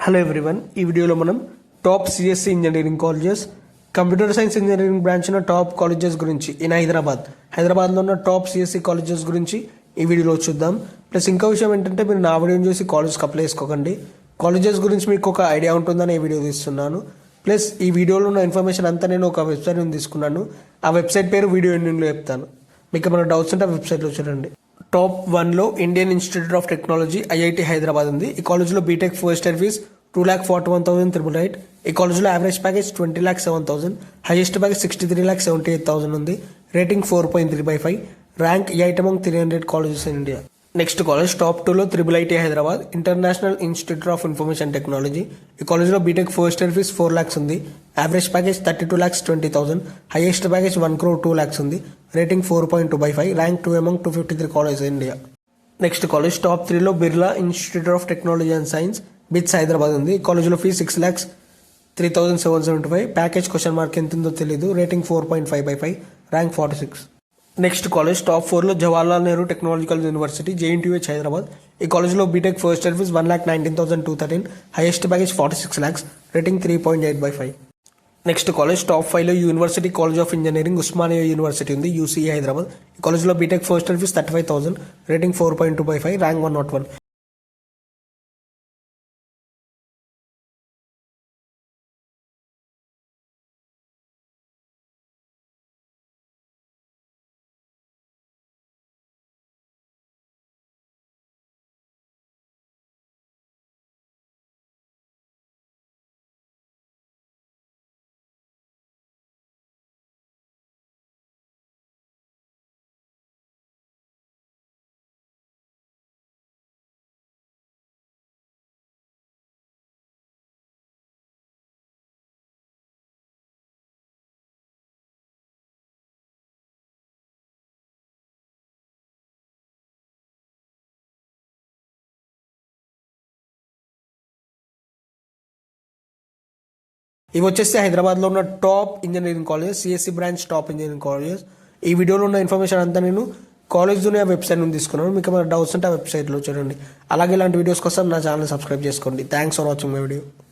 Hello everyone, ఈ వీడియోలో మనం top CSC engineering colleges, computer science engineering branch ఉన్న టాప్ కాలేజెస్ గురించి ఇన్ హైదరాబాద్లో ఉన్న టాప్ సిఎస్సి కాలేజెస్ గురించి ఈ వీడియోలో చూద్దాం. ప్లస్ ఇంకో విషయం ఏంటంటే, మీరు నా వీడియోని చూసి కాలేజ్కి అప్లై చేసుకోకండి. కాలేజెస్ గురించి మీకు ఒక ఐడియా ఉంటుందని ఈ వీడియో తీస్తున్నాను. ప్లస్ ఈ వీడియోలో ఉన్న ఇన్ఫర్మేషన్ అంతా నేను ఒక వెబ్సైట్ నుంచి తీసుకున్నాను. ఆ వెబ్సైట్ పేరు వీడియో ఎండింగ్లో చెప్తాను. మీకు ఏమైనా డౌట్స్ ఉంటే ఆ వెబ్సైట్లో చూడండి. టాప్ 1లో Indian institute of technology IIT Hyderabad ఉంది. ఈ కాలేజ్లో బీటెక్ ఫస్ట్ ఇయర్ ఫీజ్ 2,41,388. ఈ కాలేజ్లో యావరేజ్ ప్యాకేజ్ 20,07,000, హైయెస్ట్ ప్యాకేజ్ 63,78,000 ఉంది. Rating 4.3/5, rank 8 among 300 colleges in India. Next college top 2లో IIIT Hyderabad, international institute of information technology. ఈ కాలేజ్లో BTech first year fees 4 lakhs ఉంది. యావరేజ్ ప్యాకేజ్ 32,20,000, హైయెస్ట్ ప్యాకేజ్ 1,02,00,000 ఉంది. Rating 4.2/5, rank 2 among 253 colleges in India. Next college top 3లో Birla institute of technology and science, BITS Hyderabad ఉంది. కాలేజ్లో fees 6,03,775, package question mark ఎంత ఉందో తెలీదు. Rating 4.5/5, rank 46. Next college top 4లో Jawaharlal Nehru technological university, JNTH Hyderabad. ఈ కాలేజ్లో BTech first year fees 1,19,213, highest package 46 lakhs, rating 3.8/5. Next college top 5లో university college of engineering, Osmania university ఉంది, UCE హైదరాబాద్. ఈ కాలేజ్లో BTech first year fees 35,000, rating 4.2/5, rank 101. ఇవి వచ్చేసి హైదరాబాద్లో ఉన్న top engineering colleges, CSE branch top engineering colleges. ఈ వీడియోలో ఉన్న ఇన్ఫర్మేషన్ అంతా నేను కాలేజ్ వెబ్సైట్ నుంచి తీసుకున్నాను. మీకు ఏమైనా డౌట్స్ ఉంటే ఆ వెబ్సైట్లో చూడండి. అలాగే ఇలాంటి వీడియోస్ కోసం నా ఛానల్ సబ్స్క్రైబ్ చేసుకోండి. Thanks for watching my video.